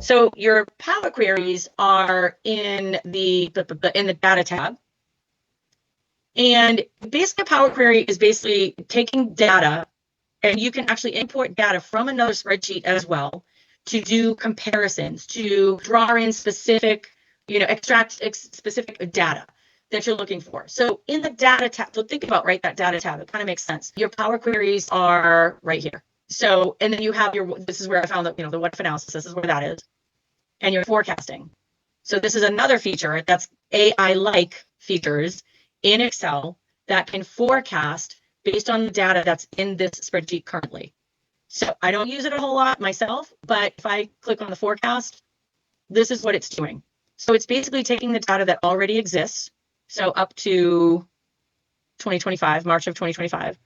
So your Power Queries are in the data tab. And basically a Power Query is basically taking data, and you can actually import data from another spreadsheet as well to do comparisons, to draw in specific, extract specific data that you're looking for. So in the data tab, so think about, right, that data tab, it kind of makes sense. Your Power Queries are right here. So, and then you have this is where I found that, the what if analysis, this is where that is, and your forecasting. So this is another feature that's AI-like features in Excel that can forecast based on the data that's in this spreadsheet currently. So I don't use it a whole lot myself, but if I click on the forecast, this is what it's doing. So it's basically taking the data that already exists, so up to 2025, March of 2025,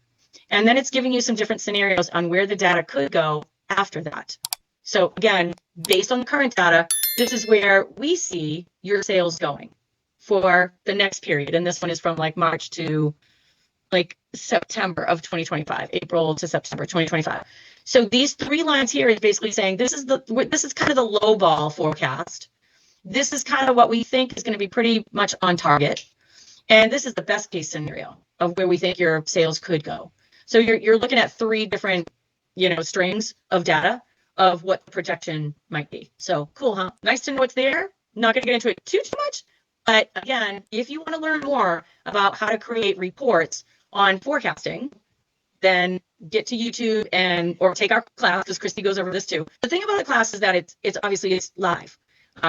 and then it's giving you some different scenarios on where the data could go after that. So again, based on the current data, this is where we see your sales going for the next period. And this one is from like March to like September of 2025, April to September 2025. So these 3 lines here is basically saying this is kind of the low ball forecast. This is kind of what we think is going to be pretty much on target. And this is the best case scenario of where we think your sales could go. So you're looking at 3 different, strings of data of what the projection might be. So cool, huh? Nice to know what's there. Not going to get into it too much. But again, if you want to learn more about how to create reports on forecasting, then get to YouTube or take our class, because Kristin goes over this too. The thing about the class is that it's obviously live.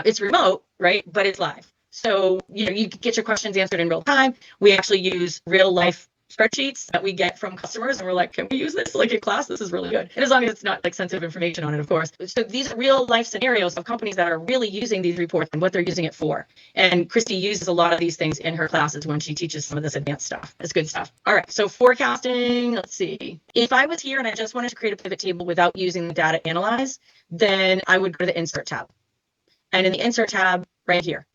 It's remote, right? But it's live. So, you get your questions answered in real time. We actually use real life spreadsheets that we get from customers, and we're like, can we use this like in class? This is really good. And as long as it's not like sensitive information on it, of course. So these are real life scenarios of companies that are really using these reports and what they're using it for. And Kristin uses a lot of these things in her classes when she teaches some of this advanced stuff. It's good stuff. All right, so forecasting, let's see. If I was here and I just wanted to create a pivot table without using the data analyze, then I would go to the insert tab. And in the insert tab right here,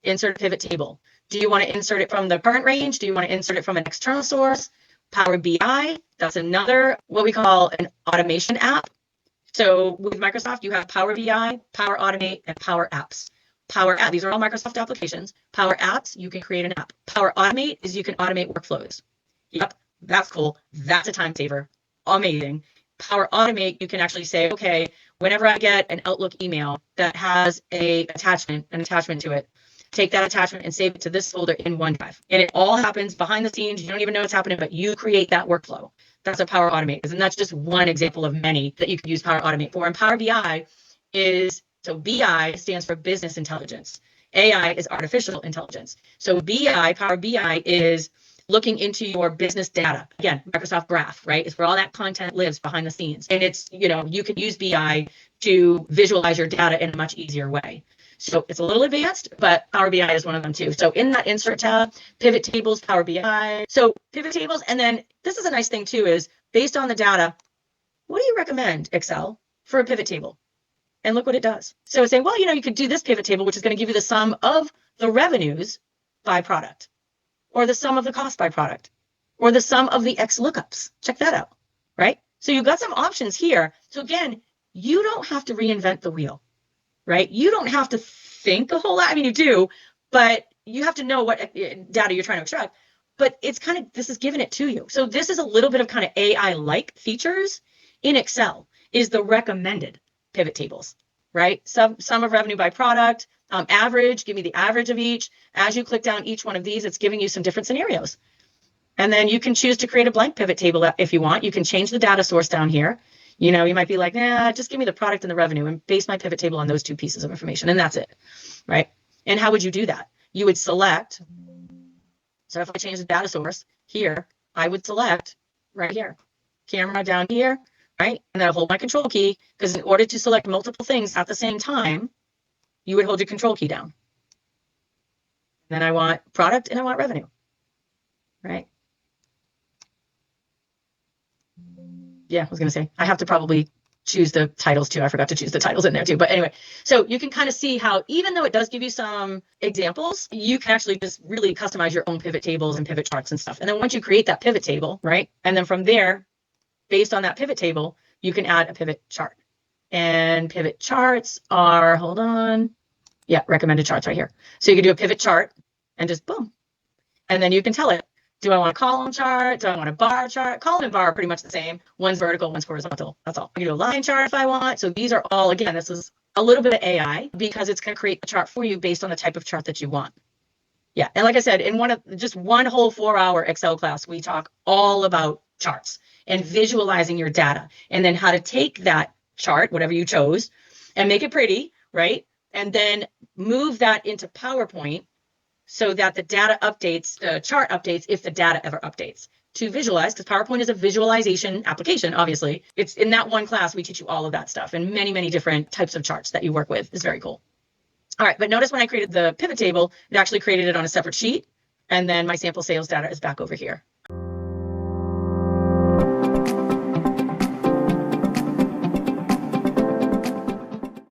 insert pivot table. Do you want to insert it from the current range? Do you want to insert it from an external source? Power BI, that's another what we call an automation app. So with Microsoft, you have Power BI, Power Automate, and Power Apps. Power App, these are all Microsoft applications. Power Apps, you can create an app. Power Automate is you can automate workflows. Yep, that's cool. That's a time saver. Amazing. Power Automate, you can actually say, okay, whenever I get an Outlook email that has an attachment to it, take that attachment and save it to this folder in OneDrive. And it all happens behind the scenes. You don't even know what's happening, but you create that workflow. That's what Power Automate is. And that's just one example of many that you can use Power Automate for. And Power BI so BI stands for business intelligence. AI is artificial intelligence. So Power BI is looking into your business data. Again, Microsoft Graph, right? It's where all that content lives behind the scenes. And it's, you can use BI to visualize your data in a much easier way. So it's a little advanced, but Power BI is one of them too. So in that insert tab, pivot tables, Power BI. So pivot tables, and then this is a nice thing too, is based on the data, what do you recommend, Excel, for a pivot table? And look what it does. So it's saying, well, you could do this pivot table, which is going to give you the sum of the revenues by product, or the sum of the cost by product, or the sum of the X lookups. Check that out, right? So you've got some options here. So again, you don't have to reinvent the wheel. Right? You don't have to think a whole lot. I mean, you do, but you have to know what data you're trying to extract. But it's this is giving it to you. So this is a little bit of kind of AI-like features in Excel is the recommended pivot tables, right? Sum of revenue by product, average, give me the average of each. As you click down each one of these, it's giving you some different scenarios. And then you can choose to create a blank pivot table if you want. You can change the data source down here. You might be like, nah, just give me the product and the revenue and base my pivot table on those 2 pieces of information. And that's it, right? And how would you do that? You would select. So if I change the data source here, I would select right here, camera down here, right? And then I'll hold my control key, because in order to select multiple things at the same time, you would hold your control key down. Then I want product and I want revenue, right? Yeah, I was going to say, I have to probably choose the titles too. I forgot to choose the titles in there too. But anyway, so you can kind of see how, even though it does give you some examples, you can actually just really customize your own pivot tables and pivot charts and stuff. And then once you create that pivot table, right? And then from there, based on that pivot table, you can add a pivot chart. And pivot charts are, hold on. Yeah, recommended charts right here. So you can do a pivot chart and just boom. And then you can tell it, do I want a column chart? Do I want a bar chart? Column and bar are pretty much the same. One's vertical, one's horizontal. That's all. I can do a line chart if I want. So these are all, again, this is a little bit of AI because it's going to create a chart for you based on the type of chart that you want. Yeah. And like I said, in just one whole 4-hour Excel class, we talk all about charts and visualizing your data and then how to take that chart, whatever you chose, and make it pretty, right? And then move that into PowerPoint so that the data updates, the chart updates if the data ever updates to visualize, because PowerPoint is a visualization application, obviously. It's in that one class, we teach you all of that stuff and many, many different types of charts that you work with. It's very cool. All right, but notice when I created the pivot table, it actually created it on a separate sheet. And then my sample sales data is back over here.